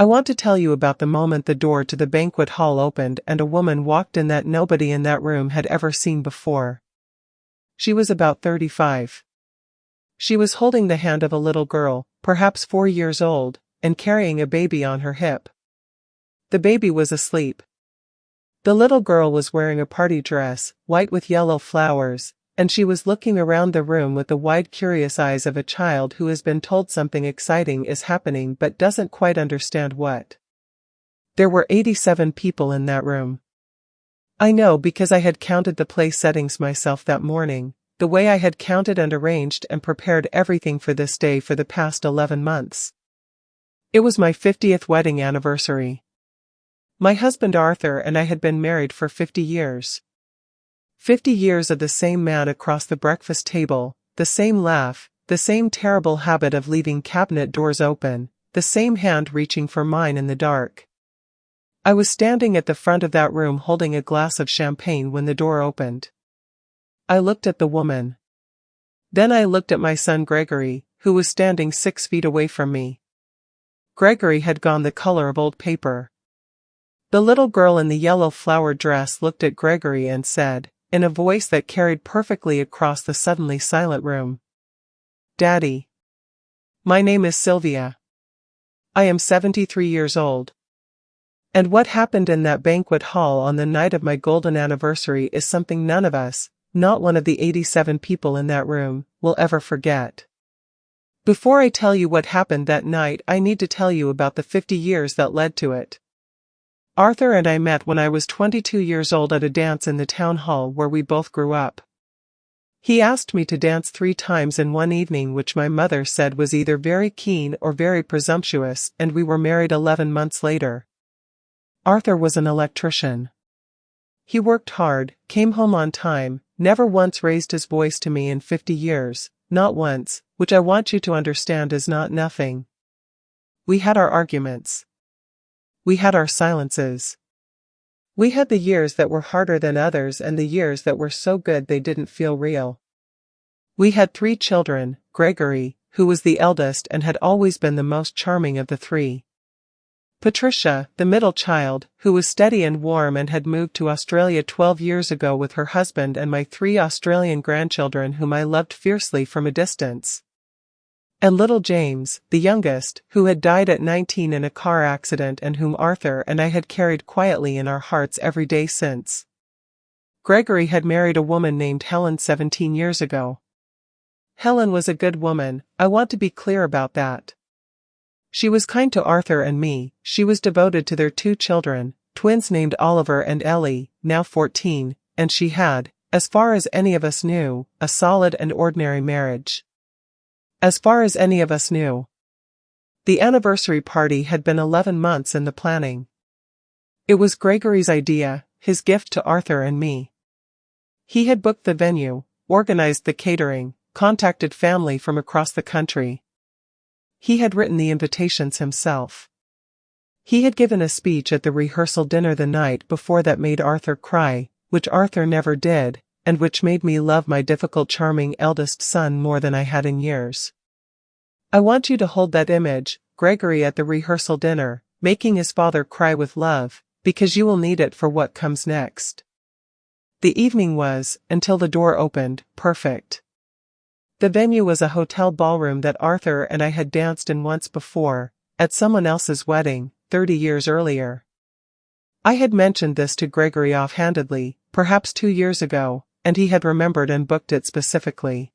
I want to tell you about the moment the door to the banquet hall opened and a woman walked in that nobody in that room had ever seen before. She was about 35. She was holding the hand of a little girl, perhaps 4 years old, and carrying a baby on her hip. The baby was asleep. The little girl was wearing a party dress, white with yellow flowers, and she was looking around the room with the wide curious eyes of a child who has been told something exciting is happening but doesn't quite understand what. There were 87 people in that room. I know because I had counted the place settings myself that morning, the way I had counted and arranged and prepared everything for this day for the past 11 months. It was my 50th wedding anniversary. My husband Arthur and I had been married for 50 years. 50 years of the same man across the breakfast table, the same laugh, the same terrible habit of leaving cabinet doors open, the same hand reaching for mine in the dark. I was standing at the front of that room holding a glass of champagne when the door opened. I looked at the woman. Then I looked at my son Gregory, who was standing 6 feet away from me. Gregory had gone the color of old paper. The little girl in the yellow flowered dress looked at Gregory and said, in a voice that carried perfectly across the suddenly silent room, "Daddy. My name is Sylvia. I am 73 years old. And what happened in that banquet hall on the night of my golden anniversary is something none of us, not one of the 87 people in that room, will ever forget. Before I tell you what happened that night, I need to tell you about the 50 years that led to it. Arthur and I met when I was 22 years old at a dance in the town hall where we both grew up. He asked me to dance 3 times in one evening, which my mother said was either very keen or very presumptuous, and we were married 11 months later. Arthur was an electrician. He worked hard, came home on time, never once raised his voice to me in 50 years, not once, which I want you to understand is not nothing. We had our arguments. We had our silences. We had the years that were harder than others and the years that were so good they didn't feel real. We had 3 children, Gregory, who was the eldest and had always been the most charming of the 3. Patricia, the middle child, who was steady and warm and had moved to Australia 12 years ago with her husband, and my 3 Australian grandchildren whom I loved fiercely from a distance. And little James, the youngest, who had died at 19 in a car accident and whom Arthur and I had carried quietly in our hearts every day since. Gregory had married a woman named Helen 17 years ago. Helen was a good woman, I want to be clear about that. She was kind to Arthur and me, she was devoted to their 2 children, twins named Oliver and Ellie, now 14, and she had, as far as any of us knew, a solid and ordinary marriage. As far as any of us knew. The anniversary party had been 11 months in the planning. It was Gregory's idea, his gift to Arthur and me. He had booked the venue, organized the catering, contacted family from across the country. He had written the invitations himself. He had given a speech at the rehearsal dinner the night before that made Arthur cry, which Arthur never did, and which made me love my difficult charming eldest son more than I had in years. I want you to hold that image, Gregory at the rehearsal dinner, making his father cry with love, because you will need it for what comes next. The evening was, until the door opened, perfect. The venue was a hotel ballroom that Arthur and I had danced in once before, at someone else's wedding, 30 years earlier. I had mentioned this to Gregory offhandedly, perhaps 2 years ago, and he had remembered and booked it specifically.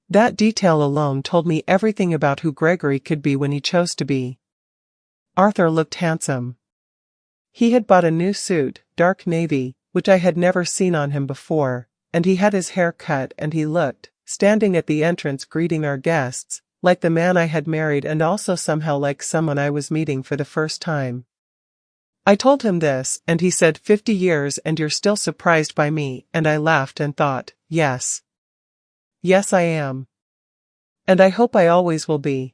That detail alone told me everything about who Gregory could be when he chose to be. Arthur looked handsome. He had bought a new suit, dark navy, which I had never seen on him before, and he had his hair cut and he looked, standing at the entrance greeting our guests, like the man I had married and also somehow like someone I was meeting for the first time. I told him this, and he said, 50 years and you're still surprised by me, and I laughed and thought, yes. Yes I am. And I hope I always will be.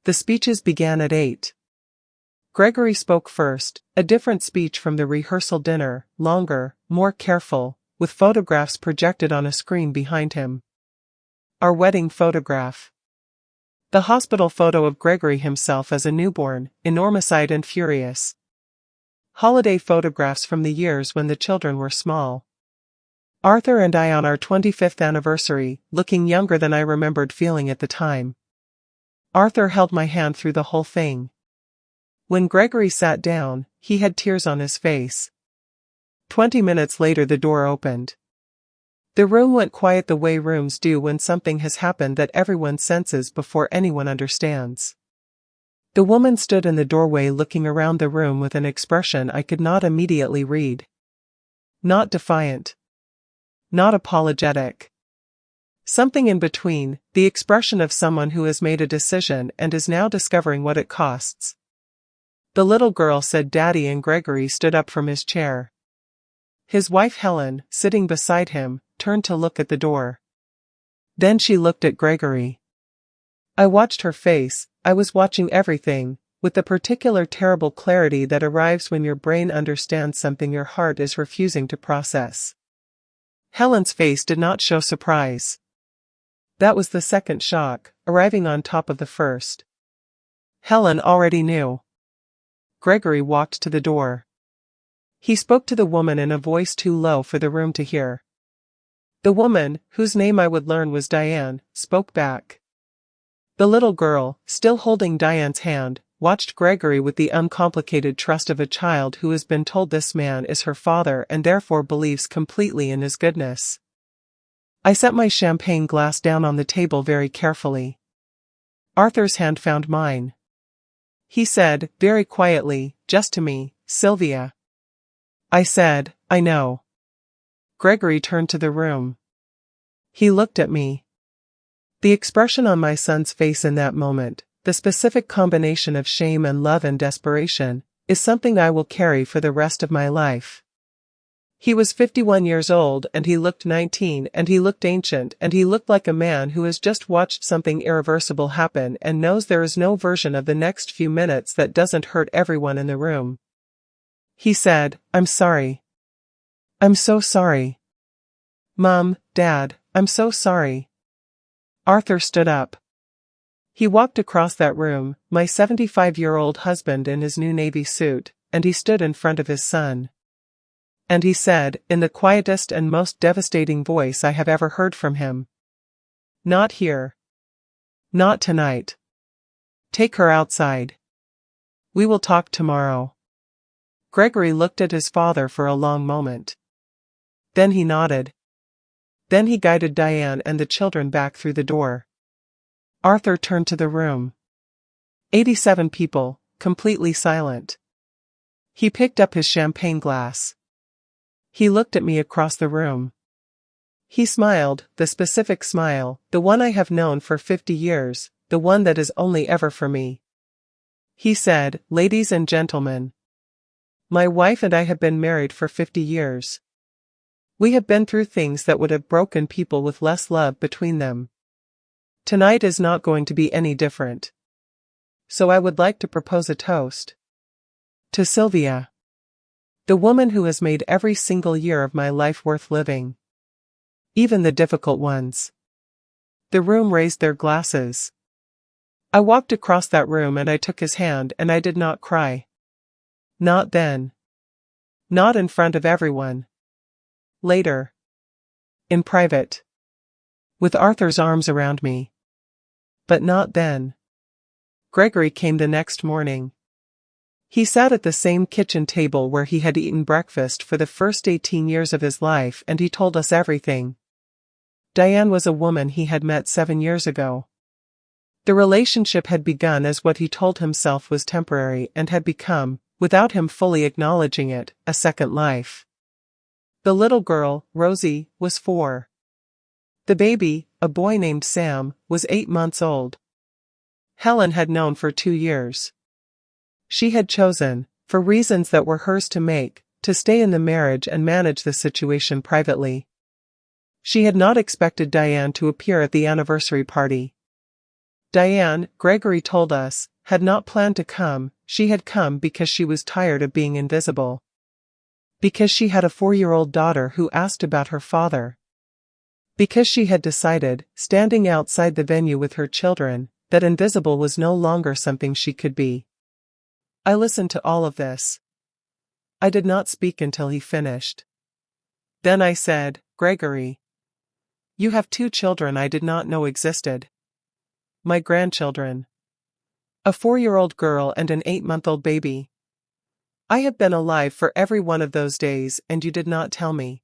The speeches began at 8. Gregory spoke first, a different speech from the rehearsal dinner, longer, more careful, with photographs projected on a screen behind him. Our wedding photograph. The hospital photo of Gregory himself as a newborn, enormous-eyed and furious. Holiday photographs from the years when the children were small. Arthur and I on our 25th anniversary, looking younger than I remembered feeling at the time. Arthur held my hand through the whole thing. When Gregory sat down, he had tears on his face. 20 minutes later the door opened. The room went quiet the way rooms do when something has happened that everyone senses before anyone understands. The woman stood in the doorway looking around the room with an expression I could not immediately read. Not defiant. Not apologetic. Something in between, the expression of someone who has made a decision and is now discovering what it costs. The little girl said Daddy, and Gregory stood up from his chair. His wife Helen, sitting beside him, turned to look at the door. Then she looked at Gregory. I watched her face, I was watching everything, with the particular terrible clarity that arrives when your brain understands something your heart is refusing to process. Helen's face did not show surprise. That was the second shock, arriving on top of the first. Helen already knew. Gregory walked to the door. He spoke to the woman in a voice too low for the room to hear. The woman, whose name I would learn was Diane, spoke back. The little girl, still holding Diane's hand, watched Gregory with the uncomplicated trust of a child who has been told this man is her father and therefore believes completely in his goodness. I set my champagne glass down on the table very carefully. Arthur's hand found mine. He said, very quietly, just to me, Sylvia. I said, I know. Gregory turned to the room. He looked at me. The expression on my son's face in that moment, the specific combination of shame and love and desperation, is something I will carry for the rest of my life. He was 51 years old and he looked 19 and he looked ancient and he looked like a man who has just watched something irreversible happen and knows there is no version of the next few minutes that doesn't hurt everyone in the room. He said, I'm sorry. I'm so sorry. Mom, Dad, I'm so sorry. Arthur stood up. He walked across that room, my 75-year-old husband in his new navy suit, and he stood in front of his son. And he said, in the quietest and most devastating voice I have ever heard from him. Not here. Not tonight. Take her outside. We will talk tomorrow. Gregory looked at his father for a long moment. Then he nodded. Then he guided Diane and the children back through the door. Arthur turned to the room. 87 people, completely silent. He picked up his champagne glass. He looked at me across the room. He smiled, the specific smile, the one I have known for 50 years, the one that is only ever for me. He said, Ladies and gentlemen, my wife and I have been married for 50 years. We have been through things that would have broken people with less love between them. Tonight is not going to be any different. So I would like to propose a toast. To Sylvia. The woman who has made every single year of my life worth living. Even the difficult ones. The room raised their glasses. I walked across that room and I took his hand and I did not cry. Not then. Not in front of everyone. Later. In private. With Arthur's arms around me. But not then. Gregory came the next morning. He sat at the same kitchen table where he had eaten breakfast for the first 18 years of his life and he told us everything. Diane was a woman he had met 7 years ago. The relationship had begun as what he told himself was temporary and had become, without him fully acknowledging it, a second life. The little girl, Rosie, was 4. The baby, a boy named Sam, was 8 months old. Helen had known for 2 years. She had chosen, for reasons that were hers to make, to stay in the marriage and manage the situation privately. She had not expected Diane to appear at the anniversary party. Diane, Gregory told us, had not planned to come, she had come because she was tired of being invisible. Because she had a 4-year-old daughter who asked about her father. Because she had decided, standing outside the venue with her children, that invisible was no longer something she could be. I listened to all of this. I did not speak until he finished. Then I said, "Gregory, you have 2 children I did not know existed. My grandchildren. A 4-year-old girl and an 8-month-old baby. I have been alive for every one of those days and you did not tell me."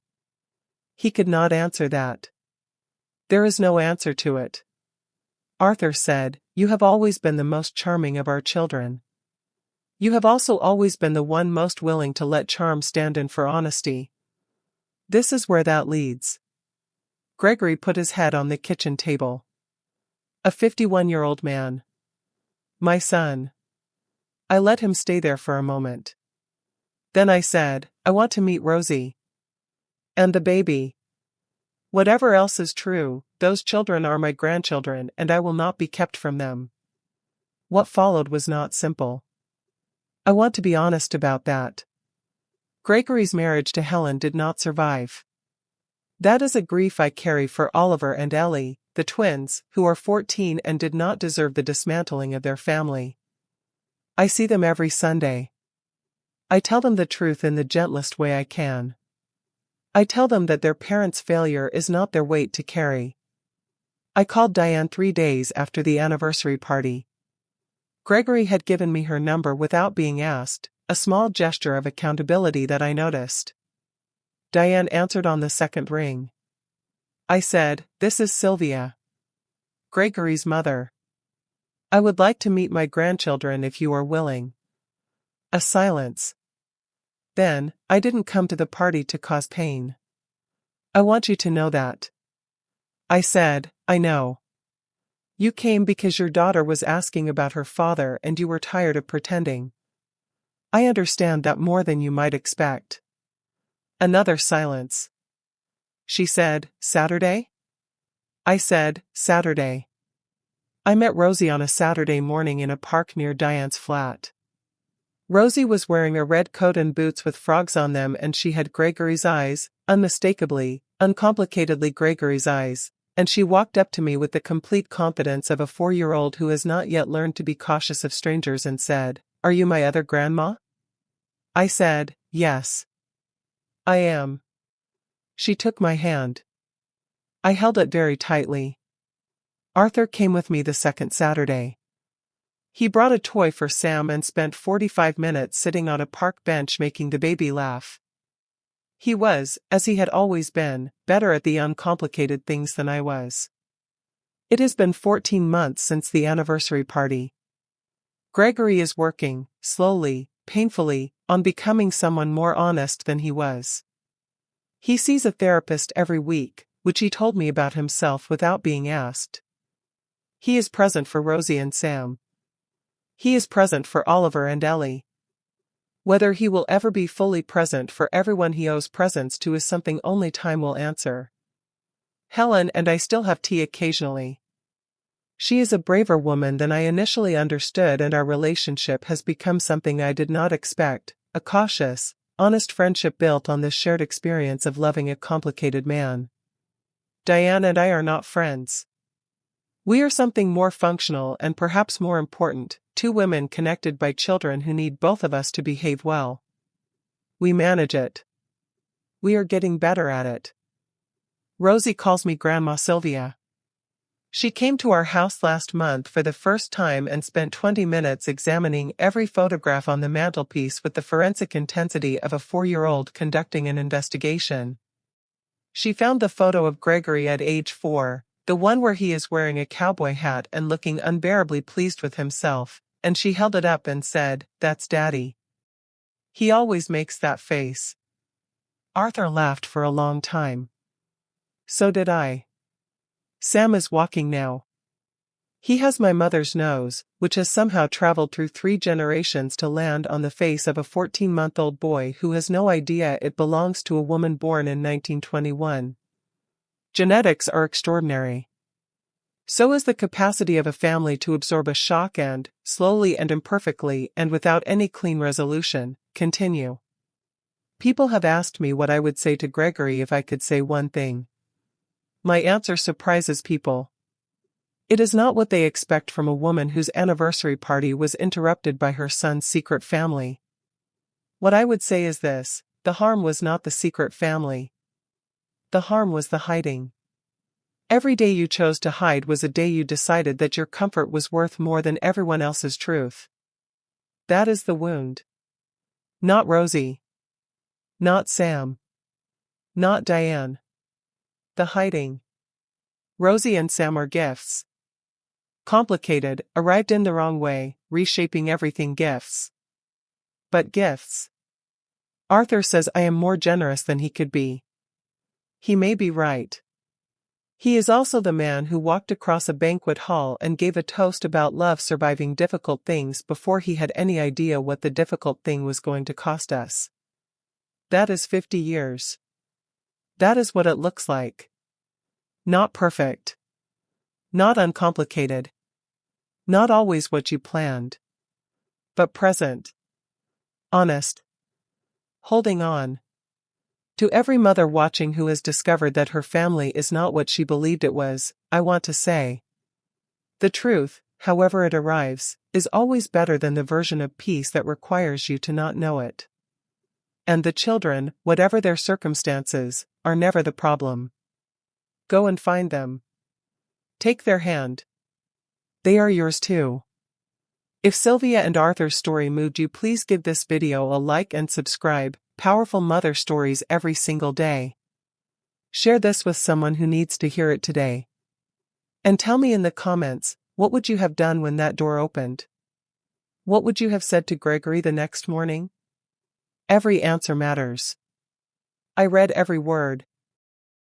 He could not answer that. There is no answer to it. Arthur said, "You have always been the most charming of our children. You have also always been the one most willing to let charm stand in for honesty. This is where that leads." Gregory put his head on the kitchen table. A 51-year-old man. My son. I let him stay there for a moment. Then I said, "I want to meet Rosie. And the baby. Whatever else is true, those children are my grandchildren and I will not be kept from them." What followed was not simple. I want to be honest about that. Gregory's marriage to Helen did not survive. That is a grief I carry for Oliver and Ellie, the twins, who are 14 and did not deserve the dismantling of their family. I see them every Sunday. I tell them the truth in the gentlest way I can. I tell them that their parents' failure is not their weight to carry. I called Diane 3 days after the anniversary party. Gregory had given me her number without being asked, a small gesture of accountability that I noticed. Diane answered on the second ring. I said, "This is Sylvia, Gregory's mother. I would like to meet my grandchildren if you are willing." A silence. Then, "I didn't come to the party to cause pain. I want you to know that." I said, "I know. You came because your daughter was asking about her father and you were tired of pretending. I understand that more than you might expect." Another silence. She said, "Saturday?" I said, "Saturday. I met Rosie on a Saturday morning in a park near Diane's flat. Rosie was wearing a red coat and boots with frogs on them and she had Gregory's eyes, unmistakably, uncomplicatedly Gregory's eyes, and she walked up to me with the complete confidence of a 4-year-old who has not yet learned to be cautious of strangers and said, "Are you my other grandma?" I said, "Yes. I am." She took my hand. I held it very tightly. Arthur came with me the second Saturday. He brought a toy for Sam and spent 45 minutes sitting on a park bench making the baby laugh. He was, as he had always been, better at the uncomplicated things than I was. It has been 14 months since the anniversary party. Gregory is working, slowly, painfully, on becoming someone more honest than he was. He sees a therapist every week, which he told me about himself without being asked. He is present for Rosie and Sam. He is present for Oliver and Ellie. Whether he will ever be fully present for everyone he owes presents to is something only time will answer. Helen and I still have tea occasionally. She is a braver woman than I initially understood and our relationship has become something I did not expect, a cautious, honest friendship built on this shared experience of loving a complicated man. Diane and I are not friends. We are something more functional and perhaps more important, 2 women connected by children who need both of us to behave well. We manage it. We are getting better at it. Rosie calls me Grandma Sylvia. She came to our house last month for the first time and spent 20 minutes examining every photograph on the mantelpiece with the forensic intensity of a 4-year-old conducting an investigation. She found the photo of Gregory at age 4, the one where he is wearing a cowboy hat and looking unbearably pleased with himself, and she held it up and said, "That's Daddy. He always makes that face." Arthur laughed for a long time. So did I. Sam is walking now. He has my mother's nose, which has somehow traveled through 3 generations to land on the face of a 14-month-old boy who has no idea it belongs to a woman born in 1921. Genetics are extraordinary. So is the capacity of a family to absorb a shock and, slowly and imperfectly and without any clean resolution, continue. People have asked me what I would say to Gregory if I could say one thing. My answer surprises people. It is not what they expect from a woman whose anniversary party was interrupted by her son's secret family. What I would say is this: the harm was not the secret family. The harm was the hiding. Every day you chose to hide was a day you decided that your comfort was worth more than everyone else's truth. That is the wound. Not Rosie. Not Sam. Not Diane. The hiding. Rosie and Sam are gifts. Complicated, arrived in the wrong way, reshaping everything gifts. But gifts. Arthur says I am more generous than he could be. He may be right. He is also the man who walked across a banquet hall and gave a toast about love surviving difficult things before he had any idea what the difficult thing was going to cost us. That is 50 years. That is what it looks like. Not perfect. Not uncomplicated. Not always what you planned. But present. Honest. Holding on. To every mother watching who has discovered that her family is not what she believed it was, I want to say: the truth, however it arrives, is always better than the version of peace that requires you to not know it. And the children, whatever their circumstances, are never the problem. Go and find them. Take their hand. They are yours too. If Sylvia and Arthur's story moved you, please give this video a like and subscribe. Powerful mother stories every single day. Share this with someone who needs to hear it today. And tell me in the comments, what would you have done when that door opened? What would you have said to Gregory the next morning? Every answer matters. I read every word.